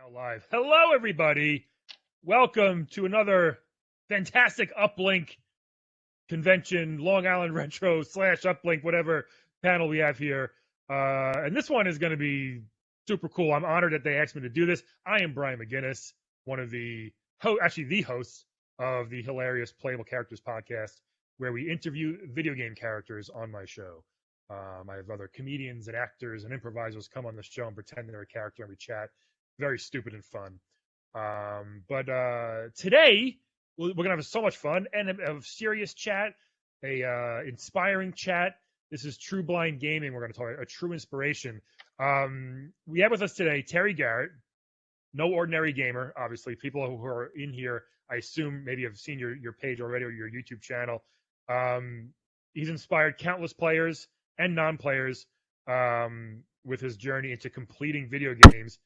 Now live. Hello, everybody. Welcome to another fantastic Uplink convention, Long Island Retro / Uplink, whatever panel we have here. And this one is going to be super cool. I'm honored that they asked me to do this. I am Brian McGuinness, one of the hosts of the hilarious Playable Characters podcast, where we interview video game characters on my show. I have other comedians and actors and improvisers come on the show and pretend they're a character and we chat. Very stupid and fun. But today we're gonna have so much fun and a serious chat, a inspiring chat. This is True Blind Gaming. We're gonna talk about a true inspiration. We have with us today Terry Garrett, no ordinary gamer. Obviously, people who are in here, I assume maybe have seen your page already or your YouTube channel. He's inspired countless players and non-players with his journey into completing video games.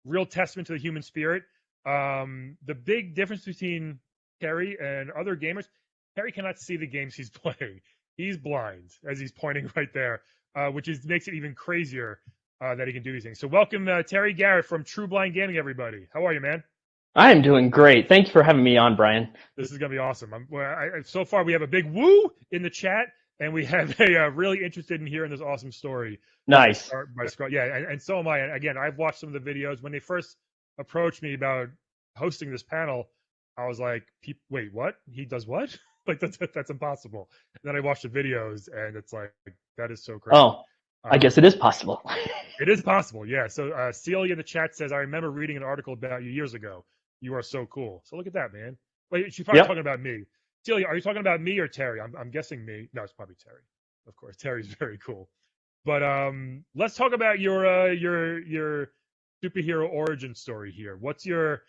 Real testament to the human spirit. The big difference between Terry and other gamers, Terry cannot see the games he's playing. He's blind, as he's pointing right there, which makes it even crazier that he can do these things. So welcome, Terry Garrett from True Blind Gaming, everybody. How are you, man? I am doing great. Thank you for having me on, Brian. This is going to be awesome. So far, we have a big woo in the chat, and we have a really interested in hearing this awesome story. Nice. Yeah, and so am I. And again, I've watched some of the videos. When they first approached me about hosting this panel, I was like, wait, what? He does what? Like, that's impossible. And then I watched the videos, and it's like, that is so crazy. Oh, I guess it is possible. It is possible, yeah. So Celia in the chat says, I remember reading an article about you years ago. You are so cool. So look at that, man. Wait, she's probably talking about me. Celia, are you talking about me or Terry? I'm guessing me. No, it's probably Terry. Of course, Terry's very cool. But let's talk about your superhero origin story here. What's your,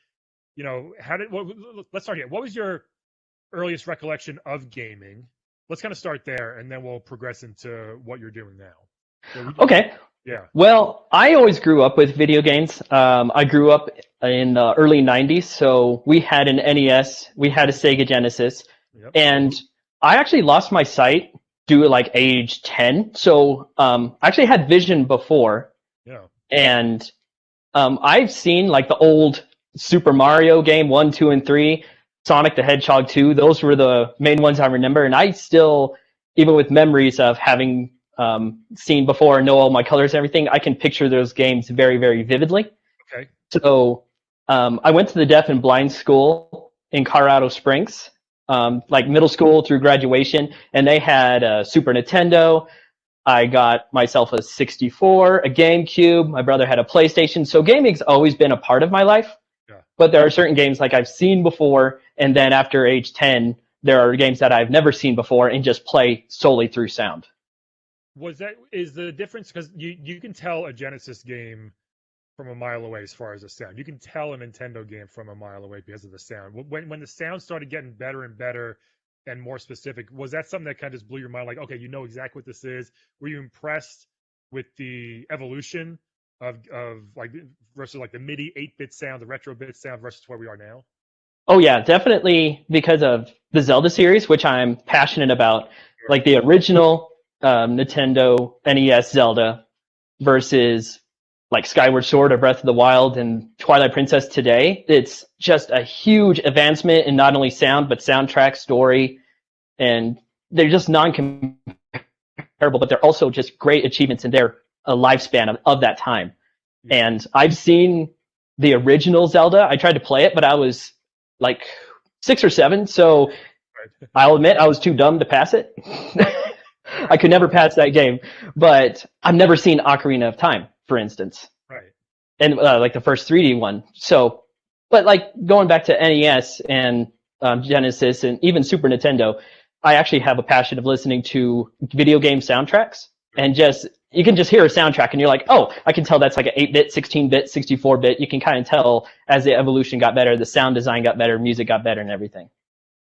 let's start here. What was your earliest recollection of gaming? Let's kind of start there, and then we'll progress into what you're doing now. Okay. Yeah. Well, I always grew up with video games. I grew up in the early 90s, so we had an NES, we had a Sega Genesis, and I actually lost my sight due to like age 10. So I actually had vision before. Yeah. And I've seen like the old Super Mario game 1, 2, and 3, Sonic the Hedgehog 2. Those were the main ones I remember, and I still, even with memories of having seen before and know all my colors and everything, I can picture those games very, very vividly. Okay. So I went to the deaf and blind school in Colorado Springs, like middle school through graduation, and they had a Super Nintendo. I got myself a 64, a GameCube. My brother had a PlayStation. So gaming's always been a part of my life. Yeah. But there are certain games like I've seen before, and then after age 10, there are games that I've never seen before and just play solely through sound. Is the difference, because you can tell a Genesis game from a mile away as far as the sound. You can tell a Nintendo game from a mile away because of the sound. When the sound started getting better and better and more specific, was that something that kind of just blew your mind? Like, okay, you know exactly what this is. Were you impressed with the evolution of like versus like the MIDI 8-bit sound, the retro bit sound versus where we are now? Oh yeah, definitely because of the Zelda series, which I'm passionate about. Like the original Nintendo NES Zelda versus like Skyward Sword or Breath of the Wild and Twilight Princess today. It's just a huge advancement in not only sound, but soundtrack, story, and they're just non-comparable, but they're also just great achievements in their lifespan of that time. And I've seen the original Zelda. I tried to play it, but I was like 6 or 7, so I'll admit I was too dumb to pass it. I could never pass that game, but I've never seen Ocarina of Time, for instance. Right. And like the first 3D one. So, but like going back to NES and Genesis and even Super Nintendo, I actually have a passion of listening to video game soundtracks, and you can just hear a soundtrack and you're like, oh, I can tell that's like an 8-bit, 16-bit, 64-bit. You can kind of tell as the evolution got better, the sound design got better, music got better and everything.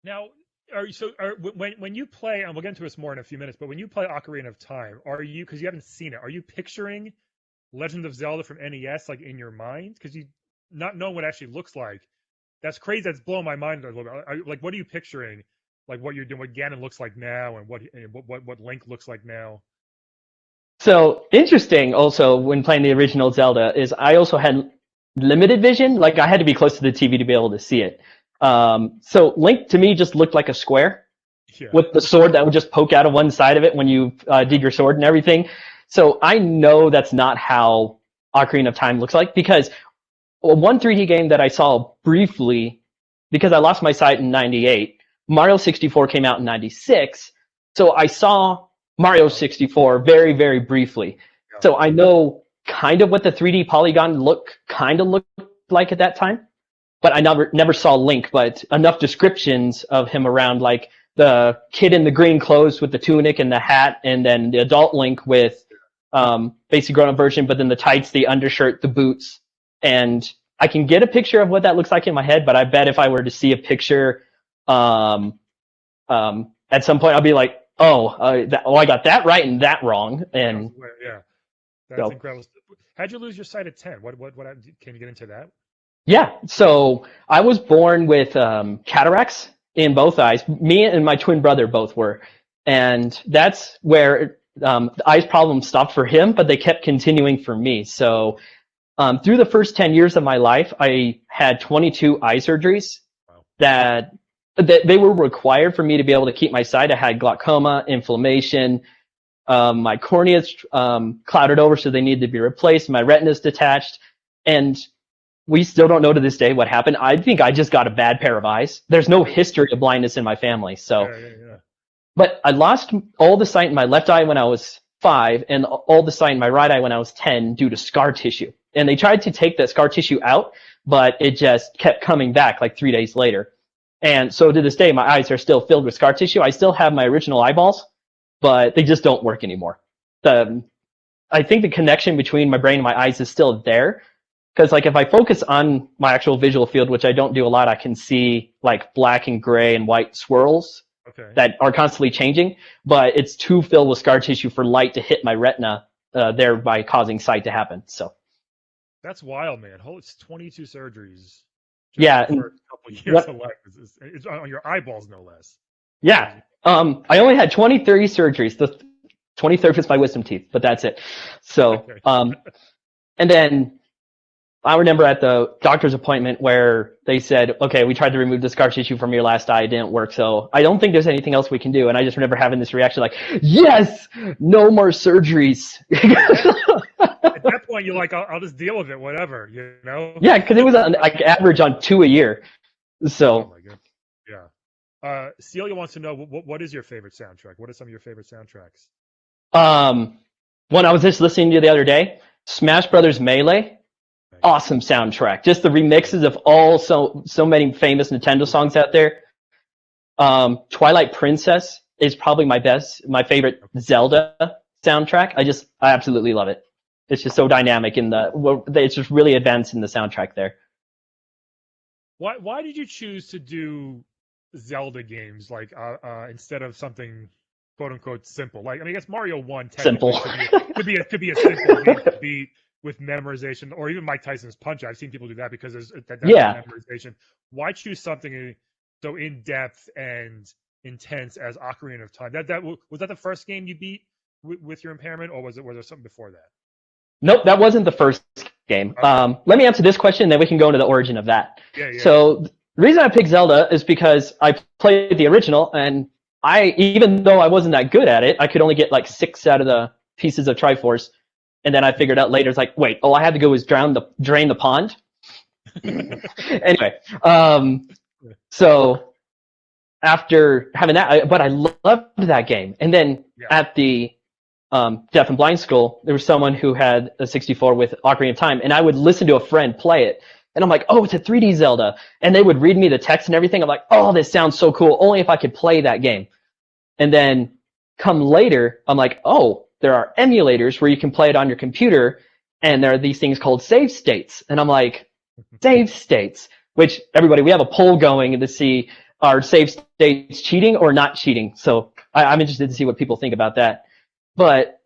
Now, when you play, and we'll get into this more in a few minutes, but when you play Ocarina of Time, because you haven't seen it, are you picturing Legend of Zelda from NES like in your mind? Because you not knowing what it actually looks like, that's crazy. That's blowing my mind a little bit. Like, what are you picturing? Like what you're doing, what Ganon looks like now, and what Link looks like now? So interesting. Also, when playing the original Zelda, is I also had limited vision. Like I had to be close to the TV to be able to see it. So Link to me just looked like a square with the sword that would just poke out of one side of it when you did your sword and everything. So I know that's not how Ocarina of Time looks like, because one 3D game that I saw briefly, because I lost my sight in 98, Mario 64 came out in 96. So I saw Mario 64 very, very briefly. So I know kind of what the 3D polygon looked like at that time. But I never saw Link, but enough descriptions of him around, like the kid in the green clothes with the tunic and the hat, and then the adult Link with basically grown-up version, but then the tights, the undershirt, the boots. And I can get a picture of what that looks like in my head, but I bet if I were to see a picture at some point, I'll be like, I got that right and that wrong. And that's incredible. How'd you lose your sight at 10? What can you get into that? Yeah, so I was born with cataracts in both eyes. Me and my twin brother both were. And that's where the eyes problem stopped for him, but they kept continuing for me. So through the first 10 years of my life, I had 22 eye surgeries that they were required for me to be able to keep my sight. I had glaucoma, inflammation, my corneas clouded over, so they needed to be replaced. My retina's detached. And we still don't know to this day what happened. I think I just got a bad pair of eyes. There's no history of blindness in my family. So, But I lost all the sight in my left eye when I was 5 and all the sight in my right eye when I was 10 due to scar tissue. And they tried to take that scar tissue out, but it just kept coming back like 3 days later. And so to this day, my eyes are still filled with scar tissue. I still have my original eyeballs, but they just don't work anymore. I think the connection between my brain and my eyes is still there. Because like if I focus on my actual visual field, which I don't do a lot, I can see like black and gray and white swirls that are constantly changing. But it's too filled with scar tissue for light to hit my retina, thereby causing sight to happen. So that's wild, man. It's 22 surgeries. Yeah, for a couple of years of life. It's on your eyeballs, no less. Yeah, I only had 23 surgeries. The 23rd was my wisdom teeth, but that's it. So, and then I remember at the doctor's appointment where they said, okay, we tried to remove the scar tissue from your last eye. It didn't work. So I don't think there's anything else we can do. And I just remember having this reaction like, yes, no more surgeries. At that point, you're like, I'll just deal with it, whatever, you know? Yeah, because it was like average on 2 a year. So. Oh my God. Yeah. Celia wants to know, what is your favorite soundtrack? What are some of your favorite soundtracks? One I was just listening to the other day, Smash Brothers Melee. Awesome soundtrack. Just the remixes of all so many famous Nintendo songs out there. Twilight Princess is probably my favorite Zelda soundtrack. I absolutely love it. It's just so dynamic it's just really advanced in the soundtrack there. Why did you choose to do Zelda games like instead of something quote unquote simple? Like, I mean, I guess Mario 1 simple could be a simple game to beat with memorization, or even Mike Tyson's Punch. I've seen people do that because there's memorization. Why choose something so in depth and intense as Ocarina of Time? Was that the first game you beat with your impairment, or was there something before that? Nope, that wasn't the first game. Okay. Let me answer this question, and then we can go into the origin of that. Yeah. So the reason I picked Zelda is because I played the original, and even though I wasn't that good at it, I could only get like 6 out of the pieces of Triforce. And then I figured out later, it's like, wait, all I had to go was drain the pond. Anyway, so after having that, but I loved that game. And then at the deaf and blind school, there was someone who had a 64 with Ocarina of Time, and I would listen to a friend play it. And I'm like, oh, it's a 3D Zelda. And they would read me the text and everything. I'm like, oh, this sounds so cool. Only if I could play that game. And then come later, I'm like, oh, there are emulators where you can play it on your computer, and there are these things called save states. And I'm like, save states, which we have a poll going to see are save states cheating or not cheating. So I'm interested to see what people think about that. But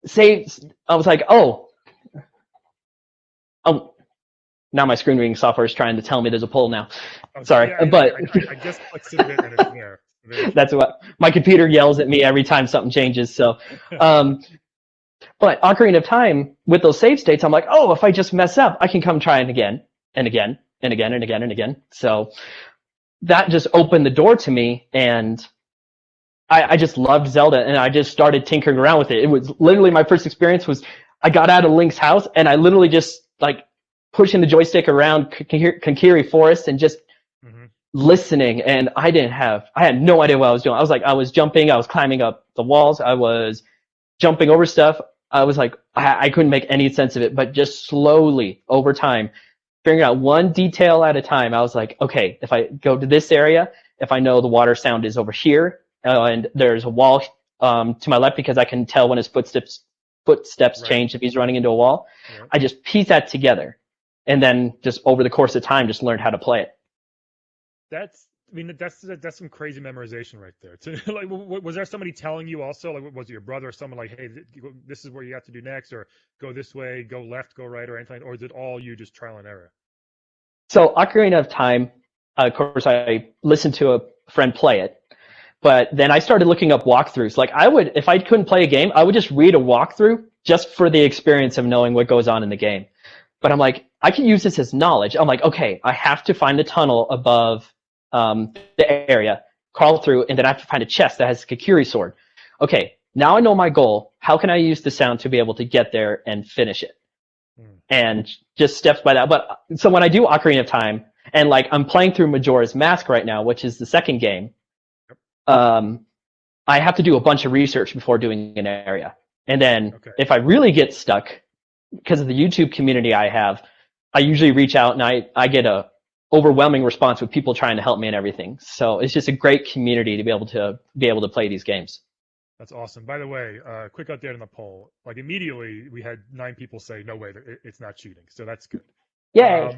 saves, I was like, oh, now my screen reading software is trying to tell me there's a poll now. Okay, sorry, yeah, but I just clicked submit and it's there. That's what my computer yells at me every time something changes. So, but But Ocarina of Time, with those save states, I'm like, oh, if I just mess up, I can come try it again and again and again and again and again. So that just opened the door to me, and I just loved Zelda, and I just started tinkering around with it. It was literally my first experience was I got out of Link's house, and I literally just like pushing the joystick around Kankiri Forest and just listening, and I had no idea what I was doing. I was jumping, I was climbing up the walls, I was jumping over stuff. I was like, I couldn't make any sense of it, but just slowly over time, figuring out one detail at a time. I was like, okay, if I go to this area, if I know the water sound is over here, and there's a wall to my left because I can tell when his footsteps change if he's running into a wall. Right. I just piece that together, and then just over the course of time, just learned how to play it. That's some crazy memorization right there. Like, was there somebody telling you also? Like, was it your brother or someone like, hey, this is what you have to do next, or go this way, go left, go right, or anything? Or is it all you just trial and error? So Ocarina of Time, of course, I listened to a friend play it, but then I started looking up walkthroughs. Like if I couldn't play a game, I would just read a walkthrough just for the experience of knowing what goes on in the game. But I'm like, I can use this as knowledge. I'm like, okay, I have to find the tunnel above the area, crawl through, and then I have to find a chest that has a Kankiri sword. Okay, now I know my goal. How can I use the sound to be able to get there and finish it? And just steps by that. But so when I do Ocarina of Time, and like I'm playing through Majora's Mask right now, which is the second game, I have to do a bunch of research before doing an area. And then if I really get stuck, because of the YouTube community I have, I usually reach out and I get a overwhelming response with people trying to help me and everything. So it's just a great community to be able to play these games. That's awesome. By the way, quick update on the poll. Like immediately we had 9 people say, no way, it's not cheating. So that's good. Yay.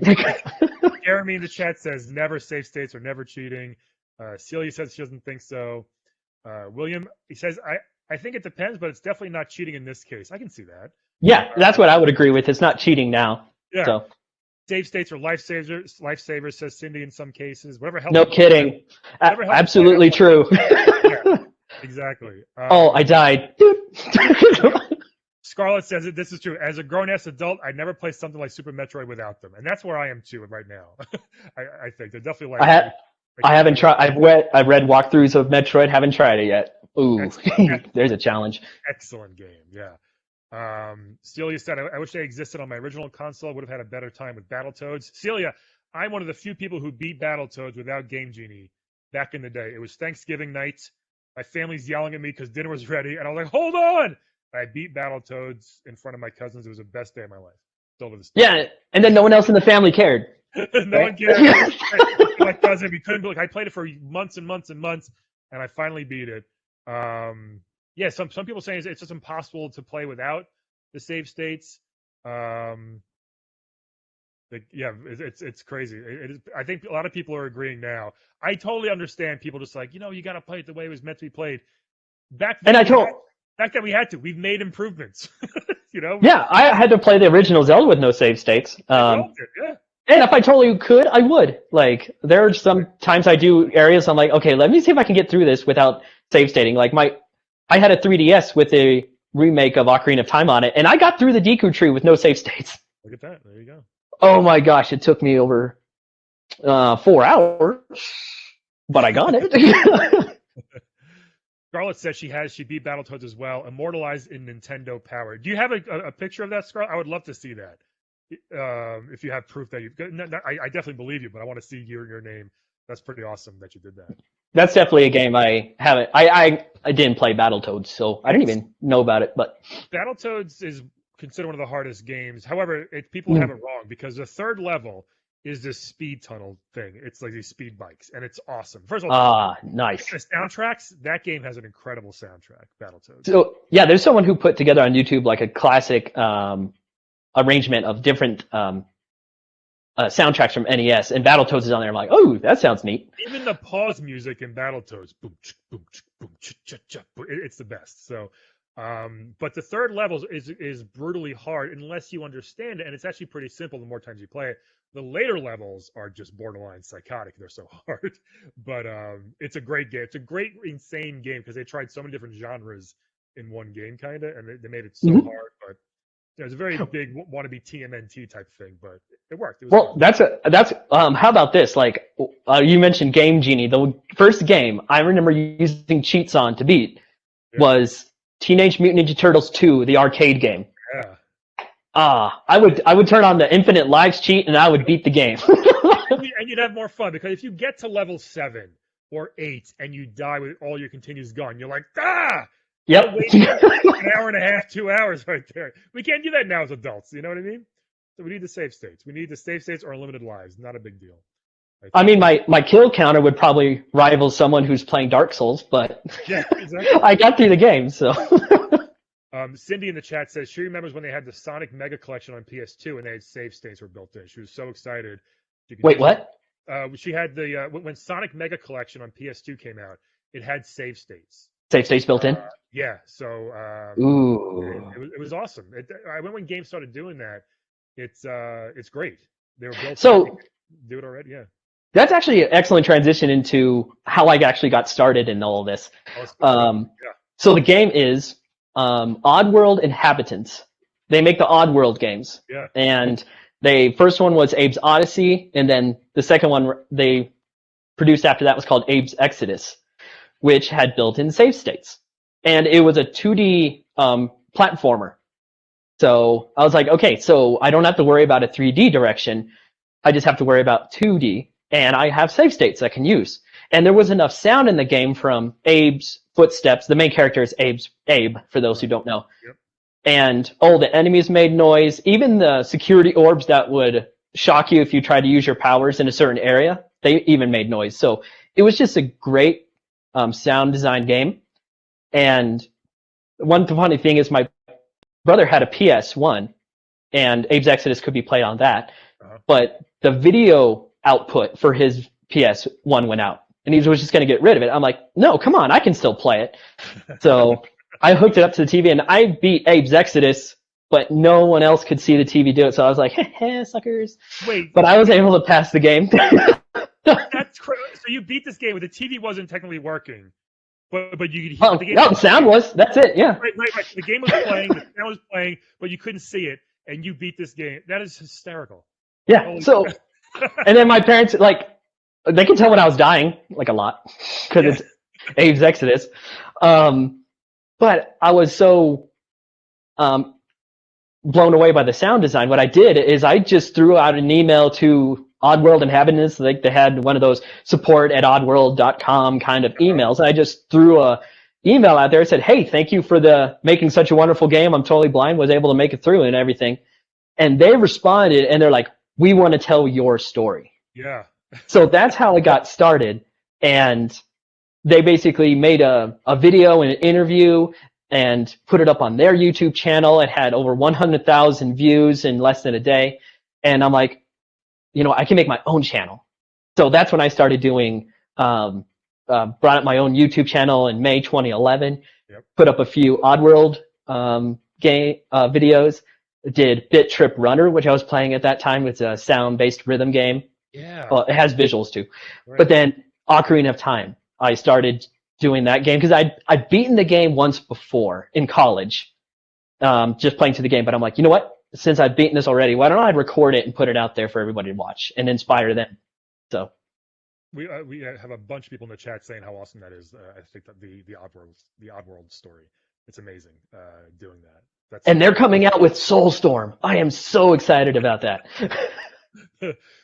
Jeremy in the chat says never save states or never cheating. Celia says she doesn't think so. William, he says, I think it depends, but it's definitely not cheating in this case. I can see that. Yeah, that's what I would agree with. It's not cheating now. Yeah. So. Save states are lifesavers, says Cindy in some cases. Whatever helps. No kidding. Absolutely true. Yeah, exactly. I died. Scarlett says that this is true. As a grown-ass adult, I'd never play something like Super Metroid without them. And that's where I am too right now. I think they're definitely like... I haven't tried. I've read walkthroughs of Metroid. Haven't tried it yet. Ooh, there's a challenge. Excellent game. Yeah. Celia said, I wish they existed on my original console. Would have had a better time with Battletoads. Celia, I'm one of the few people who beat Battletoads without Game Genie back in the day. It was Thanksgiving night. My family's yelling at me because dinner was ready. And I was like, hold on. I beat Battletoads in front of my cousins. It was the best day of my life. Still to this day. Yeah, and then no one else in the family cared. No one cared. My cousin, we couldn't believe. I played it for months and months and months, and I finally beat it. Yeah, some people saying it's just impossible to play without the save states. It's crazy. It is, I think a lot of people are agreeing now. I totally understand people just like, you got to play it the way it was meant to be played. Back then, we had to. We've made improvements. Yeah, I had to play the original Zelda with no save states. Yeah. And if I totally could, I would. Like, there are some times I do areas I'm like, okay, let me see if I can get through this without save stating. Like I had a 3DS with a remake of Ocarina of Time on it, and I got through the Deku Tree with no save states. Look at that. There you go. Oh my gosh, it took me over 4 hours, but I got it. Scarlett says she beat Battletoads as well, immortalized in Nintendo Power. Do you have a picture of that, Scarlett? I would love to see that. If you have proof that you've I definitely believe you, but I want to see your name. That's pretty awesome that you did that. That's definitely a game I haven't. I didn't play Battletoads, so I didn't even know about it. But Battletoads is considered one of the hardest games. However, people have it wrong because the third level is this speed tunnel thing. It's like these speed bikes, and it's awesome. First of all, nice. The soundtracks. That game has an incredible soundtrack. Battletoads. So yeah, there's someone who put together on YouTube like a classic arrangement of different soundtracks from NES, and Battletoads is on there. I'm like, oh, that sounds neat. Even the pause music in Battletoads, boom, boom, boom, it's the best. So, but the third level is brutally hard unless you understand it, and it's actually pretty simple the more times you play it. The later levels are just borderline psychotic. They're so hard, but it's a great game. It's a great, insane game because they tried so many different genres in one game, kind of, and they made it so Mhm. hard. But it was a very big wannabe TMNT type thing, but it worked. It was Well, fun. that's how about this? Like you mentioned Game Genie. The first game I remember using cheats on to beat Yeah. was Teenage Mutant Ninja Turtles 2, the arcade game. Yeah. I would turn on the Infinite Lives cheat and I would beat the game. And you'd have more fun because if you get to level 7 or 8 and you die with all your continues gone, you're like, ah! Yep. Wait an hour and a half, 2 hours right there. We can't do that now as adults. You know what I mean? So we need the save states. We need the save states or unlimited lives. Not a big deal. I mean, my kill counter would probably rival someone who's playing Dark Souls, but yeah, exactly. I got through the game, so. Cindy in the chat says she remembers when they had the Sonic Mega Collection on PS2 and they had save states were built in. She was so excited. Wait, what? She had the when Sonic Mega Collection on PS2 came out, it had save states. Save states built in? Yeah, so Ooh. it was awesome. I went when games started doing that. It's great. They were built. So do it already, yeah. That's actually an excellent transition into how I actually got started in all of this. Yeah. So the game is Oddworld Inhabitants. They make the Oddworld games. Yeah. And first one was Abe's Odyssey, and then the second one they produced after that was called Abe's Exodus, which had built-in save states. And it was a 2D platformer. So I was like, okay, so I don't have to worry about a 3D direction. I just have to worry about 2D, and I have save states I can use. And there was enough sound in the game from Abe's footsteps. The main character is Abe, for those who don't know. Yep. And all the enemies made noise. Even the security orbs that would shock you if you tried to use your powers in a certain area, they even made noise. So it was just a great sound design game. And one funny thing is my brother had a PS1, and Abe's Exodus could be played on that. But the video output for his PS1 went out, and he was just going to get rid of it. I'm like, no, come on, I can still play it. So I hooked it up to the TV, and I beat Abe's Exodus, but no one else could see the TV do it. So I was like, heh, suckers. Wait. But I was able to pass the game. That's crazy. So you beat this game, but the TV wasn't technically working. But you could hear the game. No, the sound was. That's it, yeah. Right. The game was playing, the sound was playing, but you couldn't see it, and you beat this game. That is hysterical. Yeah, Holy so, and then my parents, like, they could tell when I was dying, like a lot, because it's Abe's Exodus. But I was so blown away by the sound design. What I did is I just threw out an email to Oddworld Inhabitants. Like, they had one of those support@oddworld.com kind of emails. And I just threw a email out there and said, hey, thank you for making such a wonderful game. I'm totally blind, was able to make it through and everything. And they responded, and they're like, we want to tell your story. Yeah. So that's how it got started. And they basically made a video and an interview and put it up on their YouTube channel. It had over 100,000 views in less than a day. And I'm like, I can make my own channel. So that's when I started doing, brought up my own YouTube channel in May 2011, put up a few Oddworld game videos, did Bit Trip Runner, which I was playing at that time. It's a sound-based rhythm game. Yeah. Well, it has visuals too. Right. But then Ocarina of Time, I started doing that game because I'd beaten the game once before in college, just playing through the game. But I'm like, you know what? Since I've beaten this already, why don't I record it and put it out there for everybody to watch and inspire them? So we have a bunch of people in the chat saying how awesome that is. I think that the Oddworld story, it's amazing doing that. And they're coming out with Soulstorm. I am so excited about that.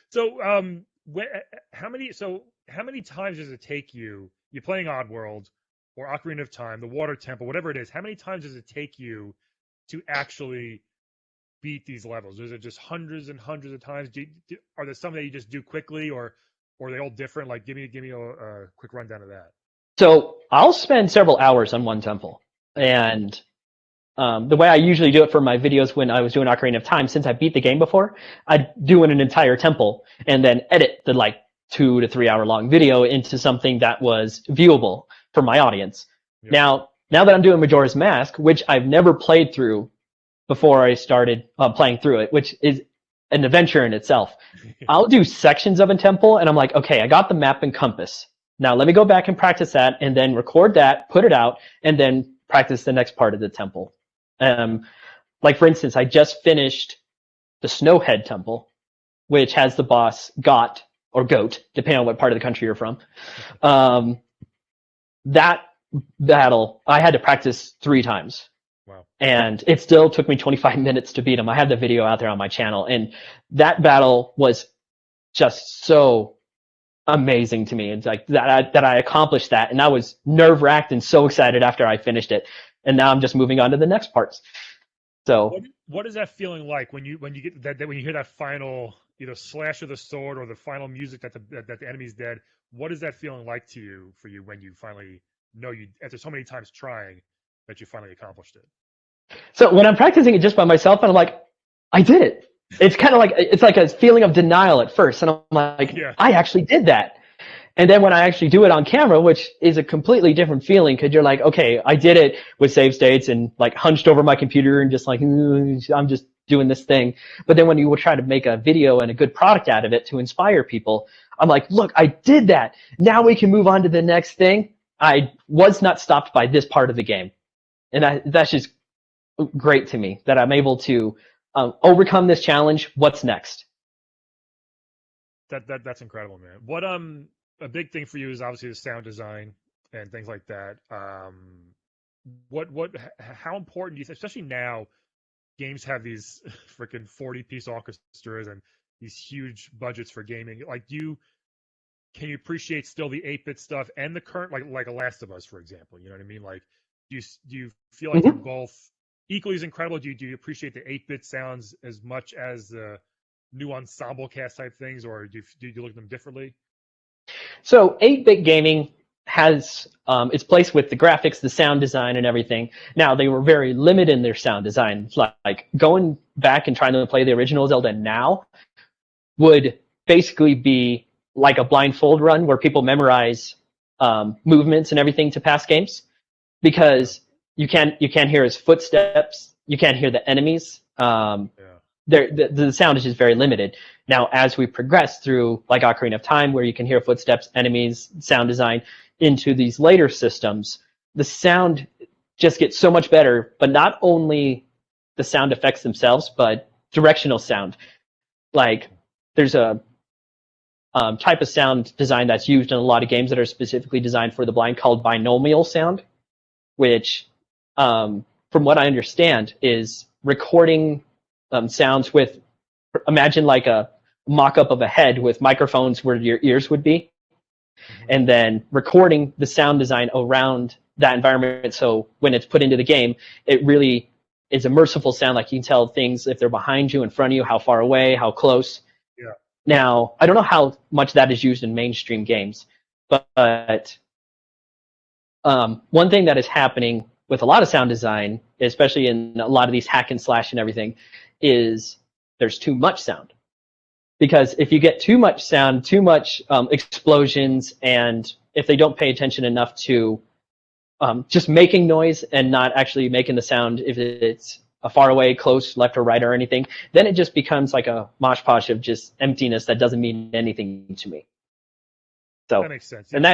So how many times does it take you? You're playing Oddworld or Ocarina of Time, the Water Temple, whatever it is. How many times does it take you to actually beat these levels? Is it just hundreds and hundreds of times? Are there some that you just do quickly, or are they all different? Like, give me a quick rundown of that. So I'll spend several hours on one temple, and the way I usually do it for my videos when I was doing Ocarina of Time, since I beat the game before, I'd do an entire temple and then edit the 2 to 3 hour long video into something that was viewable for my audience. Yep. Now that I'm doing Majora's Mask, which I've never played through before I started playing through it, which is an adventure in itself, I'll do sections of a temple, and I'm like, okay, I got the map and compass. Now let me go back and practice that, and then record that, put it out, and then practice the next part of the temple. Like for instance, I just finished the Snowhead Temple, which has the boss Got or Goat, depending on what part of the country you're from. That battle I had to practice 3 times. Wow. And it still took me 25 minutes to beat him. I have the video out there on my channel, and that battle was just so amazing to me. It's like that I accomplished that, and I was nerve-wracked and so excited after I finished it. And now I'm just moving on to the next parts. So what is that feeling like when you get that when you hear that final either slash of the sword or the final music that the enemy's dead? What is that feeling like for you when you finally know you, after so many times trying, that you finally accomplished it? So when I'm practicing it just by myself, and I'm like, I did it. It's kind of like, it's like a feeling of denial at first, and I'm like, yeah. I actually did that. And then when I actually do it on camera, which is a completely different feeling, because you're like, okay, I did it with save states and like hunched over my computer and just like, I'm just doing this thing. But then when you will try to make a video and a good product out of it to inspire people, I'm like, look, I did that. Now we can move on to the next thing. I was not stopped by this part of the game. And that's just great to me, that I'm able to overcome this challenge. What's next? That's incredible, man. What a big thing for you is obviously the sound design and things like that. How important do you think, especially now, games have these freaking 40-piece orchestras and these huge budgets for gaming? Like, can you appreciate still the 8-bit stuff and the current, like a Last of Us, for example? You know what I mean? Like, do you feel like they're both equally as incredible? Do you appreciate the 8-bit sounds as much as the new ensemble cast type things, or do you look at them differently? So 8-bit gaming has its place with the graphics, the sound design, and everything. Now, they were very limited in their sound design. Like going back and trying to play the original Zelda now would basically be like a blindfold run where people memorize movements and everything to pass games, because you can't hear his footsteps, you can't hear the enemies. The sound is just very limited. Now, as we progress through, like Ocarina of Time, where you can hear footsteps, enemies, sound design, into these later systems, the sound just gets so much better, but not only the sound effects themselves, but directional sound. Like, there's a type of sound design that's used in a lot of games that are specifically designed for the blind called binomial sound, which, from what I understand, is recording sounds with, imagine like a mock-up of a head with microphones where your ears would be, and then recording the sound design around that environment, so when it's put into the game, it really is a merciful sound. Like, you can tell things if they're behind you, in front of you, how far away, how close. Yeah. Now, I don't know how much that is used in mainstream games, but one thing that is happening with a lot of sound design, especially in a lot of these hack and slash and everything, is there's too much sound. Because if you get too much sound, too much explosions, and if they don't pay attention enough to just making noise and not actually making the sound, if it's a far away, close, left or right or anything, then it just becomes like a mosh posh of just emptiness that doesn't mean anything to me. So that makes sense. And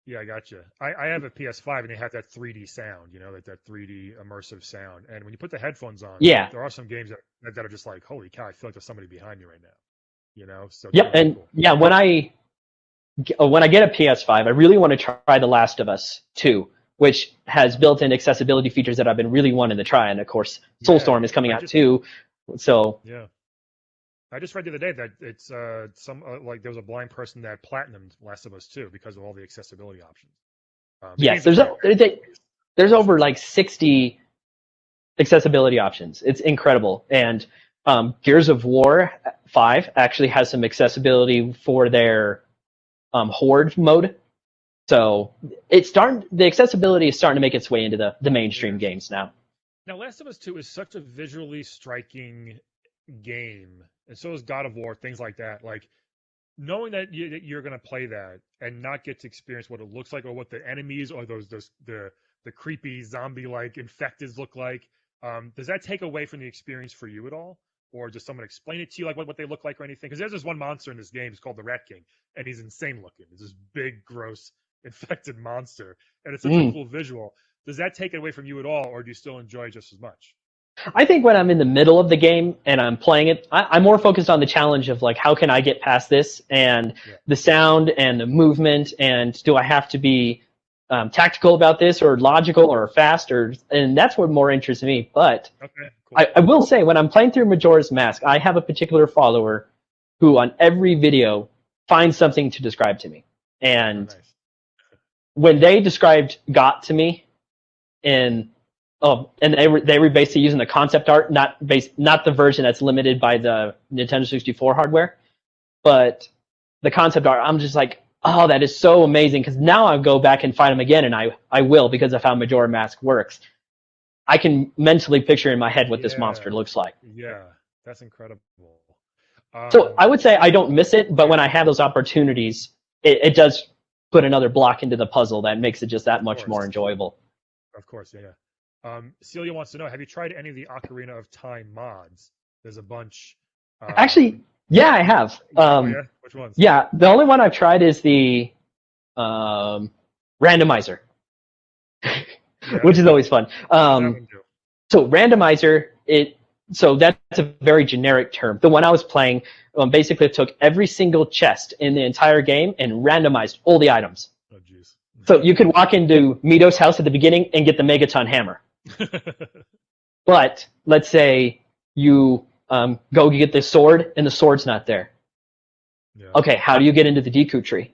Yeah, I gotcha. I have a PS5 and they have that 3D sound, that 3D immersive sound. And when you put the headphones on, there are some games that are just like, holy cow, I feel like there's somebody behind me right now. So cool. When I get a PS5, I really want to try The Last of Us 2, which has built-in accessibility features that I've been really wanting to try. And of course, Soulstorm is coming out too. So yeah. I just read the other day that it's like there was a blind person that platinumed Last of Us 2 because of all the accessibility options. Yes, there's over like 60 accessibility options. It's incredible. And Gears of War 5 actually has some accessibility for their Horde mode. So the accessibility is starting to make its way into the mainstream games now. Now, Last of Us 2 is such a visually striking game, and so is God of War, things like that. Like, knowing that you're going to play that and not get to experience what it looks like or what the enemies or the creepy zombie-like infecteds look like, does that take away from the experience for you at all? Or does someone explain it to you, like what they look like or anything? Because there's this one monster in this game, it's called the Rat King, and he's insane looking. It's this big, gross infected monster, and it's such a cool visual. Does that take it away from you at all, or do you still enjoy it just as much? I think when I'm in the middle of the game and I'm playing it, I'm more focused on the challenge of like, how can I get past this, and the sound and the movement, and do I have to be tactical about this, or logical, or fast, and that's what more interests me. But cool. I will say, when I'm playing through Majora's Mask, I have a particular follower who on every video finds something to describe to me. And when they described Got to me and they were basically using the concept art, not the version that's limited by the Nintendo 64 hardware, but the concept art, I'm just like, oh, that is so amazing, because now I'll go back and find them again, and I will, because of how Majora Mask works. I can mentally picture in my head what this monster looks like. Yeah, that's incredible. So I would say I don't miss it, but when I have those opportunities, it does put another block into the puzzle that makes it just that much more enjoyable. Of course, yeah. Celia wants to know, have you tried any of the Ocarina of Time mods? There's a bunch. Actually, yeah, I have. Which ones? Yeah, the only one I've tried is the randomizer, which is always fun. So randomizer, so that's a very generic term. The one I was playing basically took every single chest in the entire game and randomized all the items. Oh, jeez. So you could walk into Mito's house at the beginning and get the Megaton hammer. But let's say you go get the sword and the sword's not there. Yeah. Okay, how do you get into the Deku tree?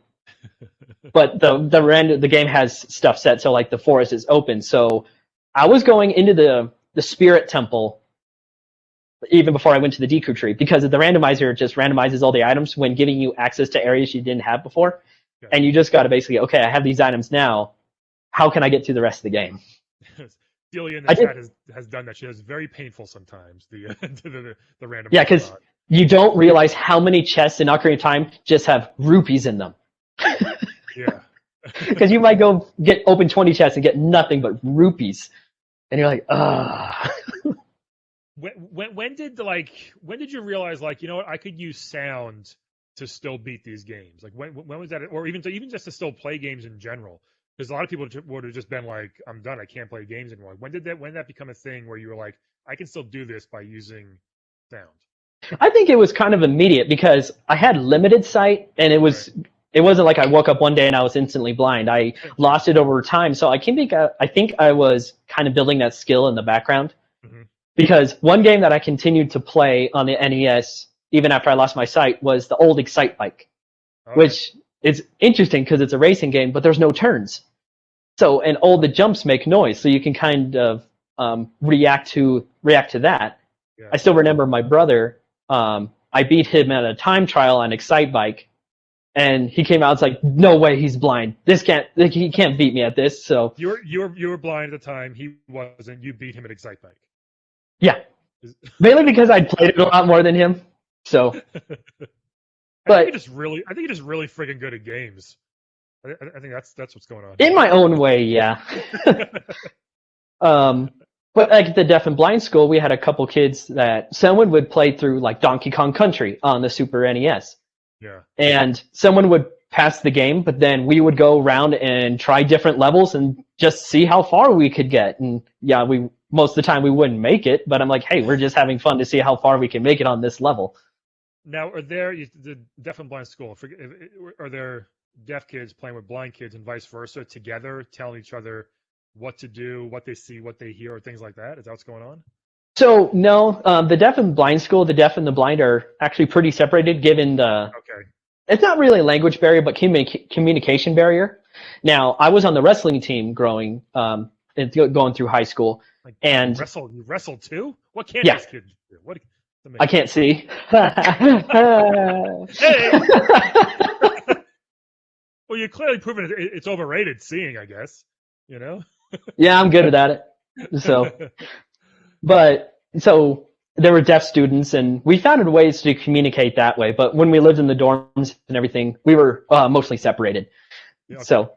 But the game has stuff set, so like the forest is open. So I was going into the spirit temple even before I went to the Deku tree, because the randomizer just randomizes all the items when giving you access to areas you didn't have before. Yeah. And you just got to basically, okay, I have these items now. How can I get through the rest of the game? Delia in the chat has done that. She has very painful sometimes, the randomizer. Yeah, because you don't realize how many chests in Ocarina of Time just have rupees in them. Yeah. Because you might go open 20 chests and get nothing but rupees. And you're like, ah. When did you realize, like, you know what, I could use sound to still beat these games? Like, when was that, or even just to still play games in general? Because a lot of people would have just been like, I'm done, I can't play games anymore. When did that become a thing where you were like, I can still do this by using sound? I think it was kind of immediate, because I had limited sight, and it wasn't like I woke up one day and I was instantly blind. I lost it over time. So I think I was kind of building that skill in the background. Mm-hmm. Because one game that I continued to play on the NES, even after I lost my sight, was the old Excite Bike, which is interesting because it's a racing game, but there's no turns. So, and all the jumps make noise, so you can kind of react to that. Yeah. I still remember my brother. I beat him at a time trial on Excite Bike, and he came out. It's like, no way, he's blind. He can't beat me at this. So you were blind at the time. He wasn't. You beat him at Excite Bike. Yeah, mainly because I played it a lot more than him. So, I think you're just really freaking good at games. I think that's what's going on. In my own way, yeah. But like at the deaf and blind school, we had a couple kids that someone would play through like Donkey Kong Country on the Super NES. Yeah. And someone would pass the game, but then we would go around and try different levels and just see how far we could get. And yeah, most of the time we wouldn't make it, but I'm like, hey, we're just having fun to see how far we can make it on this level. Now, are there the deaf and blind school? Are there deaf kids playing with blind kids and vice versa together, telling each other what to do, what they see, what they hear, or things like that? Is that what's going on? So no, the deaf and blind school, the deaf and the blind are actually pretty separated, given it's not really a language barrier, but communication barrier. Now, I was on the wrestling team going through high school. Like, and you wrestled too? What can't this kid do? I can't see. Hey! Well, you're clearly proven it's overrated seeing, I guess. You know? Yeah, I'm good at it. So there were deaf students, and we found ways to communicate that way. But when we lived in the dorms and everything, we were mostly separated. Yeah, okay. So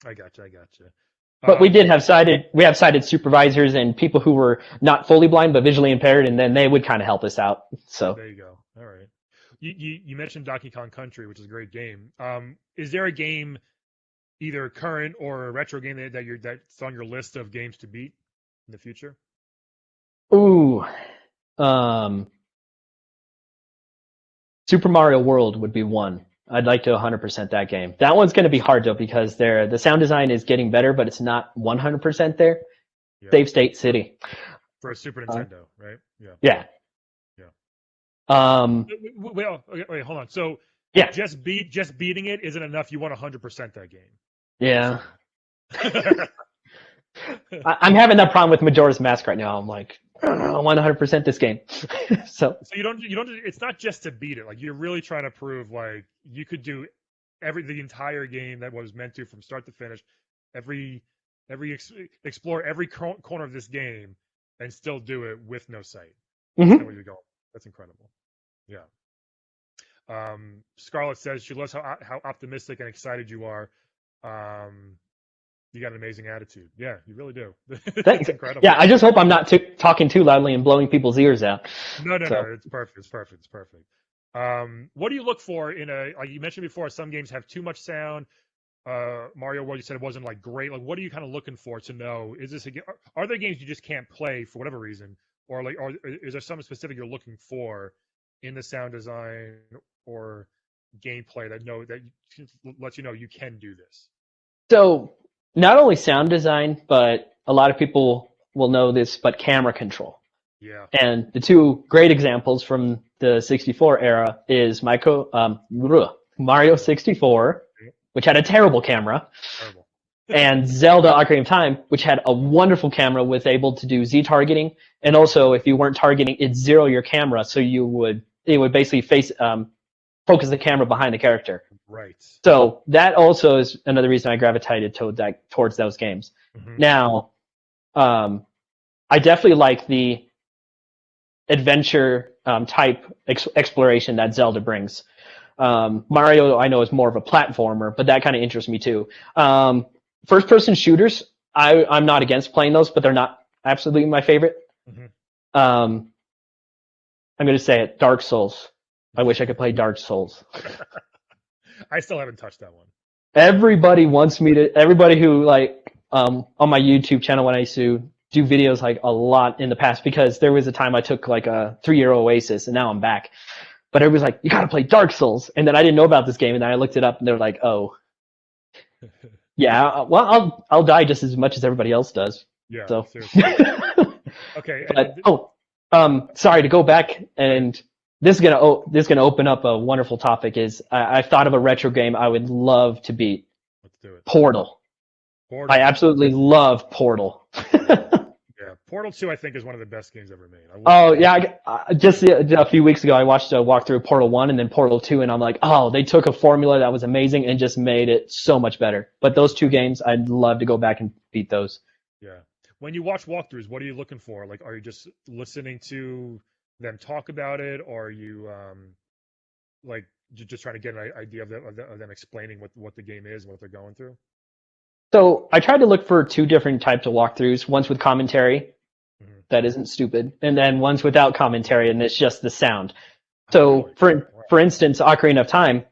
I gotcha. But we have sighted supervisors and people who were not fully blind but visually impaired, and then they would kind of help us out. So there you go. All right. You mentioned Donkey Kong Country, which is a great game. Is there a game either current or a retro game that's on your list of games to beat in the future? Ooh, Super Mario World would be one. I'd like to 100% that game. That one's going to be hard though because the sound design is getting better, but it's not 100% there. Yeah. Save State City for a Super Nintendo, right? Yeah. Yeah. Wait, hold on. So yeah, just beating it isn't enough. You want 100% that game. Yeah. I'm having that problem with Majora's Mask right now. I'm like, I want 100% this game. so you don't. It's not just to beat it. Like you're really trying to prove like you could do the entire game that was meant to from start to finish, explore every corner of this game and still do it with no sight. Mm-hmm. That's where you're going. That's incredible. Yeah. Scarlett says she loves how optimistic and excited you are. You got an amazing attitude. Yeah, you really do. It's incredible. Yeah, I just hope I'm not talking too loudly and blowing people's ears out. No. It's perfect. It's perfect. What do you look for in like you mentioned before, some games have too much sound. Mario World, you said it wasn't like great. Like, what are you kind of looking for to know? Is this are there games you just can't play for whatever reason? Or is there something specific you're looking for in the sound design or gameplay that lets you know you can do this? So not only sound design, but a lot of people will know this, but camera control. Yeah. And the two great examples from the 64 era is Mario 64, which had a terrible camera. Terrible. And Zelda Ocarina of Time, which had a wonderful camera with able to do Z targeting, and also if you weren't targeting, it'd zero your camera, so it would basically focus the camera behind the character. Right. So that also is another reason I gravitated towards those games. Mm-hmm. Now, I definitely like the adventure type exploration that Zelda brings. Mario, I know, is more of a platformer, but that kind of interests me too. First-person shooters, I'm not against playing those, but they're not absolutely my favorite. Mm-hmm. I'm going to say it, Dark Souls. I wish I could play Dark Souls. I still haven't touched that one. Everybody who like on my YouTube channel when I used to do videos like a lot in the past, because there was a time I took like a 3-year Oasis and now I'm back. But everybody's like, you got to play Dark Souls. And then I didn't know about this game and then I looked it up and they're like, oh. Yeah, well, I'll die just as much as everybody else does. Yeah, so. Seriously. Okay. But, sorry to go back, and this is gonna open up a wonderful topic. I've thought of a retro game I would love to beat. Let's do it. Portal. I absolutely love Portal. Yeah, Portal 2 I think is one of the best games ever made. Just a few weeks ago I watched a walkthrough of Portal 1 and then Portal 2, and I'm like, oh, they took a formula that was amazing and just made it so much better. But those two games, I'd love to go back and beat those. Yeah. When you watch walkthroughs, what are you looking for? Like, are you just listening to them talk about it, or are you like just trying to get an idea of them explaining what the game is and what they're going through? So I tried to look for two different types of walkthroughs. One's with commentary, that isn't stupid, and then one's without commentary, and it's just the sound. So for instance, Ocarina of Time,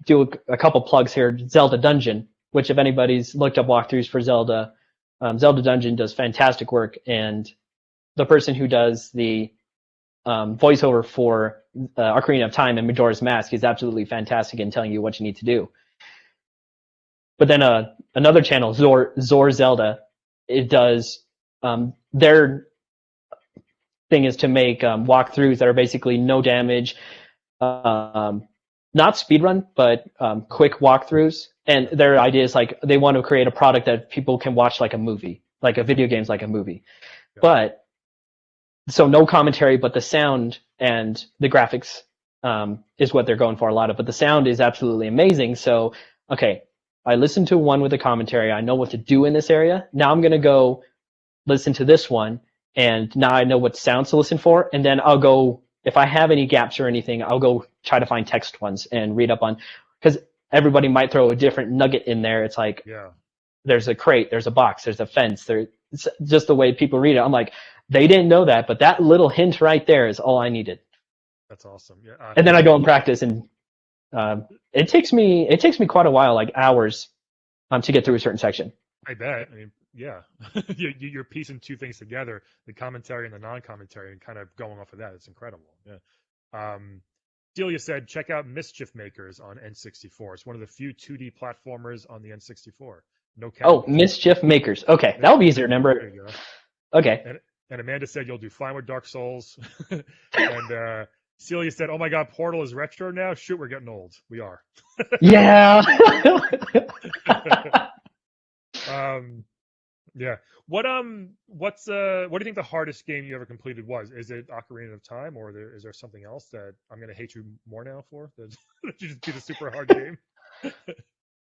do a couple plugs here. Zelda Dungeon, which if anybody's looked up walkthroughs for Zelda, Zelda Dungeon does fantastic work, and the person who does the voiceover for Ocarina of Time and Majora's Mask is absolutely fantastic in telling you what you need to do. But then another channel, Zor Zelda, it does their thing is to make walkthroughs that are basically no damage, not speedrun, but quick walkthroughs. And their idea is like they want to create a product that people can watch like a movie, like a video game's like a movie. Yeah. But so no commentary, but the sound and the graphics is what they're going for a lot of. But the sound is absolutely amazing. So, okay, I listened to one with a commentary. I know what to do in this area. Now I'm going to go listen to this one, and now I know what sounds to listen for. And then I'll go, if I have any gaps or anything, I'll go try to find text ones and read up on, because everybody might throw a different nugget in there. It's like, there's a crate, there's a box, there's a fence. It's just the way people read it. I'm like, they didn't know that, but that little hint right there is all I needed. That's awesome. Yeah. And then I go and practice, and it takes me quite a while, like hours, to get through a certain section. I bet. I mean, yeah, you're piecing two things together, the commentary and the non-commentary, and kind of going off of that. It's incredible. Yeah. Delia said, check out Mischief Makers on N64. It's one of the few 2D platformers on the N64. No cap. Oh, Mischief Makers. Okay, that'll be easier to remember. There you go. Okay. And Amanda said you'll do fine with Dark Souls. And Celia said, "Oh my God, Portal is retro now. Shoot, we're getting old. We are." Yeah. Yeah. What do you think the hardest game you ever completed was? Is it Ocarina of Time, or is there something else that I'm gonna hate you more now for? That you just beat a super hard game?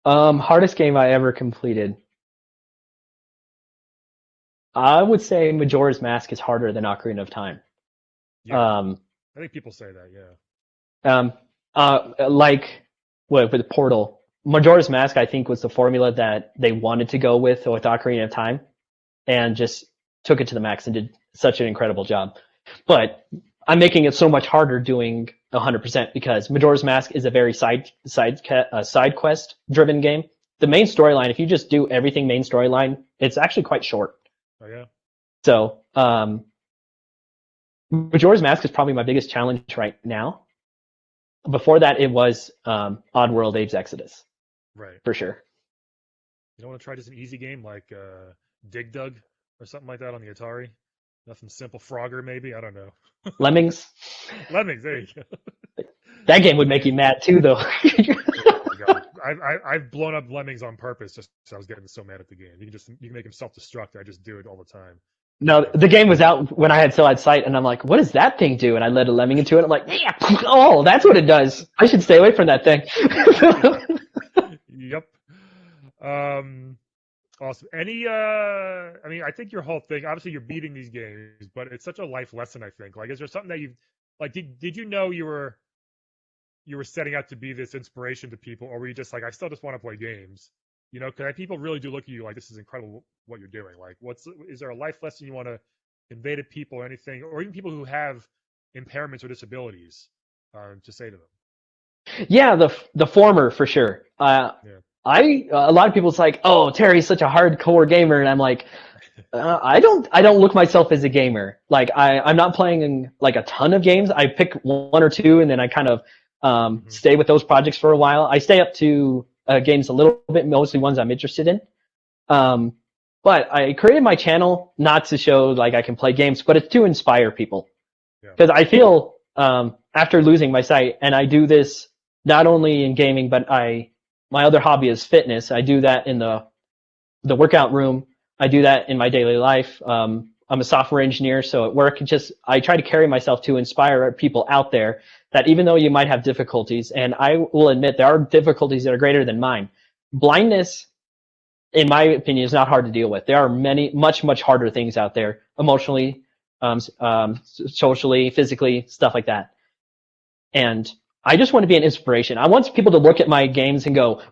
Hardest game I ever completed. I would say Majora's Mask is harder than Ocarina of Time. Yeah. I think people say that, yeah. Like with Portal, Majora's Mask, I think, was the formula that they wanted to go with Ocarina of Time, and just took it to the max and did such an incredible job. But I'm making it so much harder doing 100% because Majora's Mask is a very side quest driven game. The main storyline, if you just do everything main storyline, it's actually quite short. Oh yeah. So Majora's Mask is probably my biggest challenge right now. Before that, it was Oddworld Abe's Exodus. Right. For sure. You don't want to try just an easy game like Dig Dug or something like that on the Atari? Nothing simple. Frogger, maybe? I don't know. Lemmings? Lemmings, there you go. That game would make you mad too, though. I've blown up Lemmings on purpose just because I was getting so mad at the game. You can make him self-destruct. I just do it all the time. No, the game was out when I had still had sight, and I'm like, what does that thing do? And I led a lemming into it. I'm like, yeah, oh, that's what it does. I should stay away from that thing. Yep. Awesome. I mean, I think your whole thing, obviously you're beating these games, but it's such a life lesson, I think. Like, is there something that did you know you were setting out to be this inspiration to people, or were you just like, I still just want to play games? You know, because people really do look at you like, this is incredible what you're doing. Like, is there a life lesson you want to convey to people or anything, or even people who have impairments or disabilities, to say to them? Yeah, the former for sure. Yeah. A lot of people's like, oh, Terry's such a hardcore gamer, and I'm like, I don't look myself as a gamer. Like I'm not playing like a ton of games. I pick one or two, and then I kind of stay with those projects for a while. I stay up to games a little bit, mostly ones I'm interested in. But I created my channel not to show like I can play games, but it's to inspire people. Because I feel after losing my sight, and I do this not only in gaming, but my other hobby is fitness. I do that in the workout room. I do that in my daily life. I'm a software engineer, so at work, I try to carry myself to inspire people out there that even though you might have difficulties, and I will admit there are difficulties that are greater than mine. Blindness, in my opinion, is not hard to deal with. There are many, much, much harder things out there, emotionally, socially, physically, stuff like that. And I just want to be an inspiration. I want people to look at my games and go,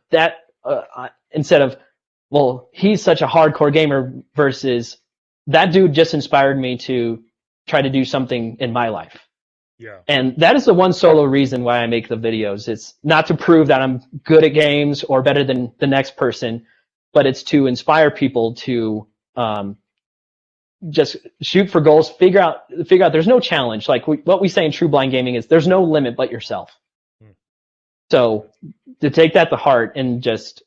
instead of, well, he's such a hardcore gamer, versus that dude just inspired me to try to do something in my life. Yeah. And that is the one solo reason why I make the videos. It's not to prove that I'm good at games or better than the next person, but it's to inspire people to just shoot for goals, figure out there's no challenge. Like what we say in True Blind Gaming is there's no limit but yourself. So to take that to heart and just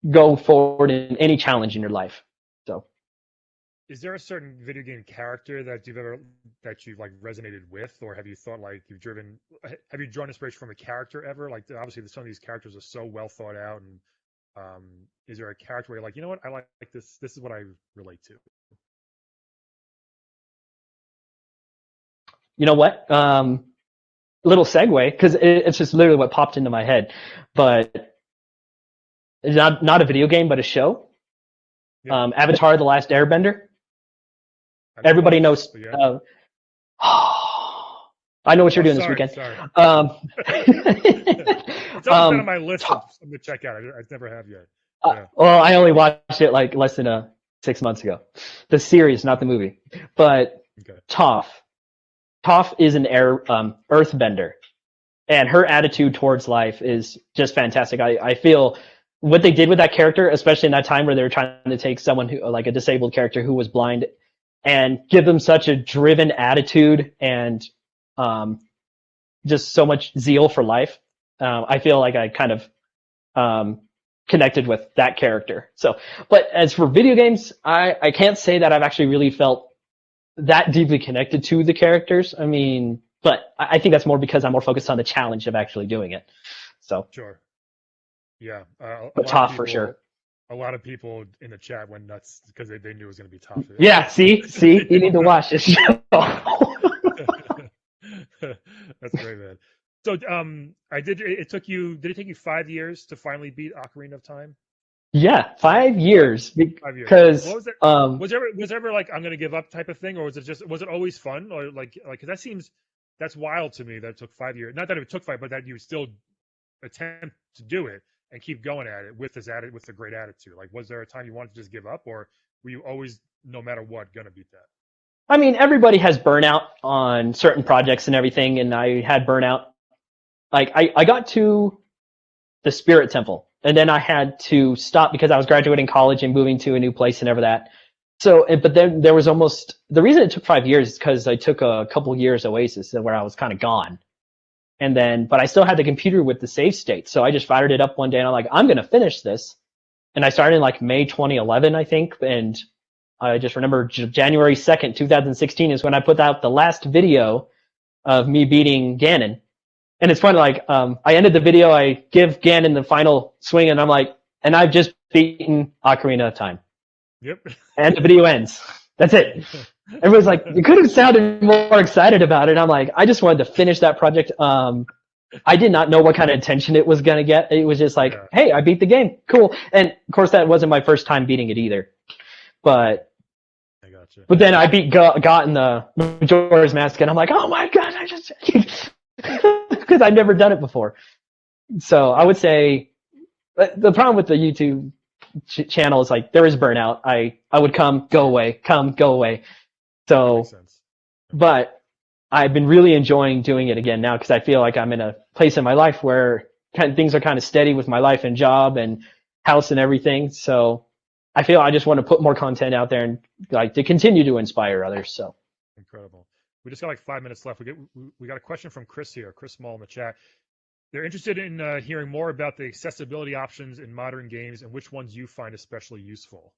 go forward in any challenge in your life. So, is there a certain video game character that you've like resonated with, or have you thought like have you drawn inspiration from a character ever? Like obviously some of these characters are so well thought out, and is there a character where you're like, you know what, I like this. This is what I relate to. You know what? Little segue, because it's just literally what popped into my head, but it's not a video game, but a show. Yeah. Avatar: The Last Airbender. Everybody knows. Yeah. I know what you're doing this weekend. Sorry. It's on my list to check out. I never have yet. Yeah. Well, I only watched it like less than 6 months ago. The series, not the movie. But okay. Toph is an earthbender, and her attitude towards life is just fantastic. I feel what they did with that character, especially in that time where they were trying to take someone who, like a disabled character who was blind, and give them such a driven attitude and just so much zeal for life. I feel like I kind of connected with that character. So, but as for video games, I can't say that I've actually really felt that deeply connected to the characters. I mean, but I think that's more because I'm more focused on the challenge of actually doing it. So Sure. Yeah. but tough for sure. A lot of people in the chat went nuts because they knew it was going to be tough. Yeah, see, you need to watch this show. That's great, man. So, did it take you 5 years to finally beat Ocarina of Time? Yeah, 5 years. 5 years. Because was there ever like I'm going to give up type of thing, or was it always fun, or like that's wild to me that it took 5 years. Not that it took 5, but that you still attempt to do it and keep going at it with the great attitude. Like, was there a time you wanted to just give up, or were you always, no matter what, gonna beat that? I mean, everybody has burnout on certain projects and everything, and I had burnout. Like, I got to the Spirit Temple, and then I had to stop because I was graduating college and moving to a new place and everything. So, but then there was the reason it took 5 years is because I took a couple years Oasis where I was kind of gone. And then, but I still had the computer with the save state. So I just fired it up one day and I'm like, I'm going to finish this. And I started in like May 2011, I think. And I just remember January 2nd, 2016 is when I put out the last video of me beating Ganon. And it's funny, like, I ended the video, I give Ganon the final swing and I'm like, and I've just beaten Ocarina of Time. Yep. And the video ends. That's it. Everyone's like, you could have sounded more excited about it. I'm like, I just wanted to finish that project. I did not know what kind of attention it was going to get. It was just like, yeah. Hey, I beat the game. Cool. And of course, that wasn't my first time beating it either. But I gotcha. But then I beat Got in the Majora's Mask, and I'm like, oh my God, I just, because I've never done it before. So I would say the problem with the YouTube channel is like there is burnout. I would come, go away. So, but I've been really enjoying doing it again now because I feel like I'm in a place in my life where things are kind of steady with my life and job and house and everything. So I feel I just want to put more content out there and like to continue to inspire others. So incredible. We just got like 5 minutes left. We got a question from Chris here, Chris Small in the chat. They're interested in hearing more about the accessibility options in modern games and which ones you find especially useful.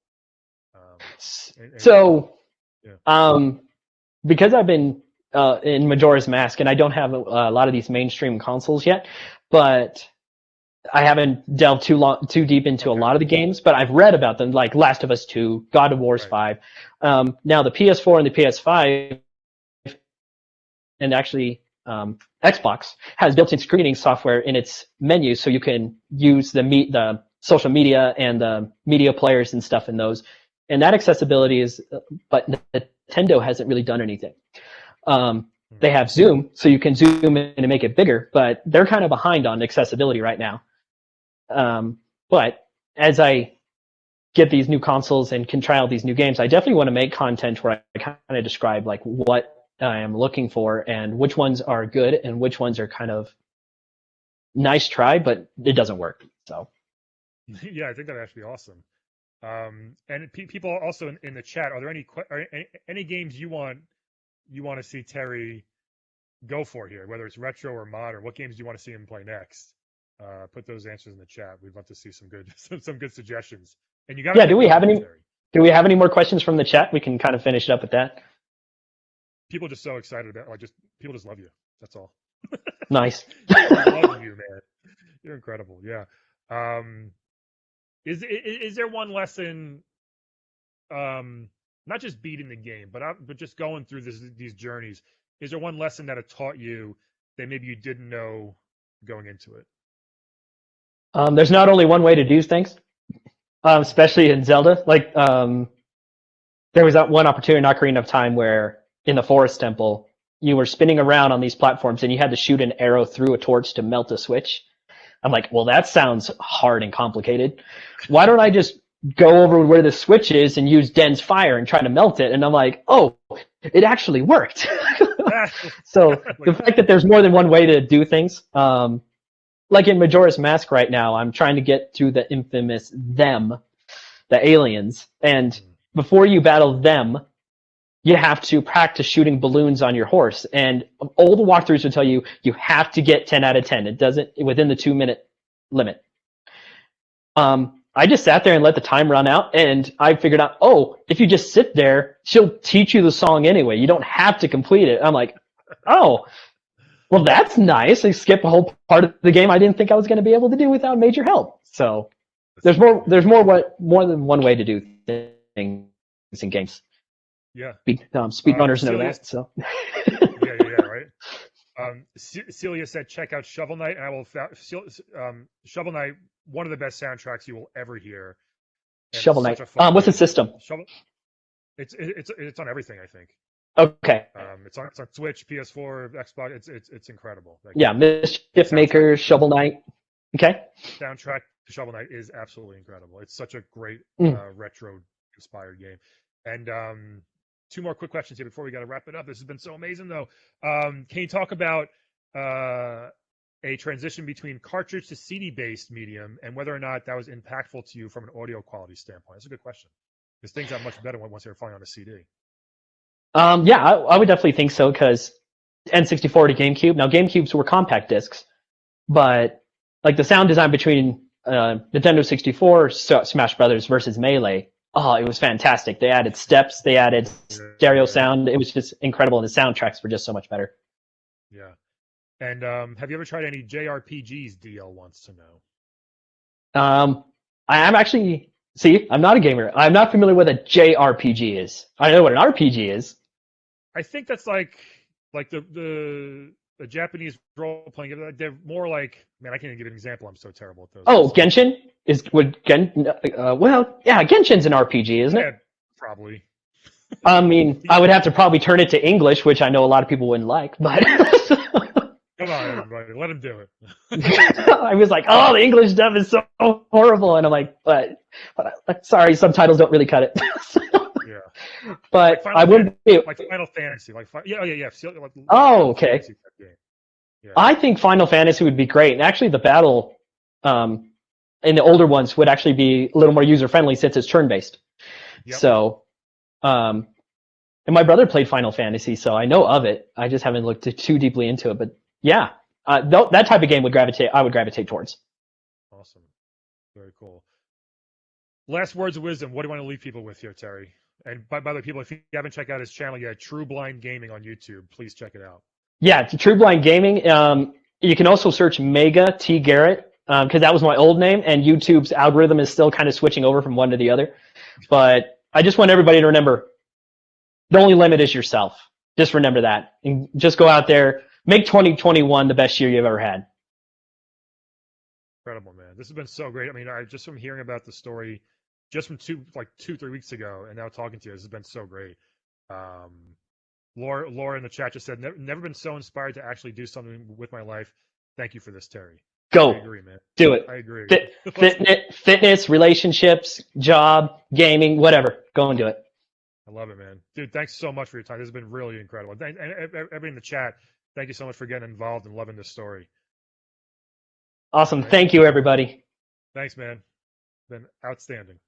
Because I've been in Majora's Mask and I don't have a lot of these mainstream consoles yet, but I haven't delved too deep into a lot of the games, but I've read about them, like Last of Us 2, God of War 5. Now the PS4 and the PS5, and actually Xbox has built-in screening software in its menu, so you can use the social media and the media players and stuff in those. And that accessibility is, but Nintendo hasn't really done anything. They have Zoom, so you can zoom in and make it bigger, but they're kind of behind on accessibility right now. But as I get these new consoles and can try out these new games, I definitely want to make content where I kind of describe like what I am looking for and which ones are good and which ones are kind of nice try, but it doesn't work. So yeah, I think that'd actually be awesome. And people also in the chat, are there any games you want to see Terry go for here, whether it's retro or modern? What games do you want to see him play next? Put those answers in the chat. We'd love to see some good suggestions. And you got do we have any more questions from the chat? We can kind of finish it up with that. People are just so excited about people just love you. That's all. Nice. I love you, man. You're incredible. Yeah. Is there one lesson, not just beating the game, but just going through these journeys? Is there one lesson that it taught you that maybe you didn't know going into it? There's not only one way to do things, especially in Zelda. Like there was that one opportunity in Ocarina of Time where in the Forest Temple you were spinning around on these platforms and you had to shoot an arrow through a torch to melt a switch. I'm like, well, that sounds hard and complicated. Why don't I just go over where the switch is and use Den's fire and try to melt it? And I'm like, oh, it actually worked. So the fact that there's more than one way to do things, like in Majora's Mask right now, I'm trying to get through the infamous them, the aliens, and before you battle them, you have to practice shooting balloons on your horse. And all the walkthroughs will tell you you have to get 10 out of 10. It doesn't within the 2-minute limit. I just sat there and let the time run out, and I figured out, oh, if you just sit there, she'll teach you the song anyway. You don't have to complete it. I'm like, oh, well, that's nice. I skipped a whole part of the game I didn't think I was going to be able to do without major help. So there's more than one way to do things in games. Yeah. Speedrunners know that. So. yeah, right. Celia said, check out Shovel Knight, and I will. Shovel Knight, one of the best soundtracks you will ever hear. And Shovel Knight. What's the system? It's on everything, I think. Okay. It's on Switch, PS4, Xbox. It's incredible. Like, yeah, Mischief Maker, Shovel Knight. Okay. Soundtrack to Shovel Knight is absolutely incredible. It's such a great retro inspired game. And 2 more quick questions here before we got to wrap it up. This has been so amazing, though. Can you talk about a transition between cartridge to CD-based medium and whether or not that was impactful to you from an audio quality standpoint? That's a good question, because things got much better once they were finally on a CD. Yeah, I would definitely think so, because N64 to GameCube. Now, GameCubes were compact discs, but like the sound design between Nintendo 64, Smash Brothers versus Melee, oh, it was fantastic. They added steps, they added stereo sound. It was just incredible, and the soundtracks were just so much better. Yeah. And have you ever tried any JRPGs? DL wants to know. I am actually. See, I'm not a gamer. I'm not familiar with what a JRPG is. I know what an RPG is. I think that's like the Japanese role playing. They're more like, man, I can't even give an example. I'm so terrible at those. Oh, Genshin Genshin's an RPG, isn't it? Yeah, probably. I mean, I would have to probably turn it to English, which I know a lot of people wouldn't like, but. Come on, everybody, let him do it. I was like, oh, the English dub is so horrible, and I'm like, but sorry, subtitles don't really cut it. Yeah. But I wouldn't be like Final Fantasy, yeah. Oh, okay. Yeah. I think Final Fantasy would be great, and actually the battle in the older ones would actually be a little more user friendly since it's turn based. Yep. So, and my brother played Final Fantasy, so I know of it. I just haven't looked too deeply into it, but yeah, that type of game I would gravitate towards. Awesome, very cool. Last words of wisdom. What do you want to leave people with here, Terry? And by the way, people, if you haven't checked out his channel yet, True Blind Gaming on YouTube, please check it out. Yeah, True Blind Gaming. You can also search Mega T Garrett, because that was my old name, and YouTube's algorithm is still kind of switching over from one to the other. But I just want everybody to remember, the only limit is yourself. Just remember that. And just go out there, make 2021 the best year you've ever had. Incredible, man. This has been so great. I mean, just from hearing about the story just from 2-3 weeks ago and now talking to you, this has been so great. Laura in the chat just said, never been so inspired to actually do something with my life. Thank you for this, Terry. Go. I agree, man. Do it. I agree. Fitness, relationships, job, gaming, whatever. Go and do it. I love it, man. Dude, thanks so much for your time. This has been really incredible. And everybody in the chat, thank you so much for getting involved and loving this story. Awesome. Thank you, everybody. Thanks, man. Been outstanding.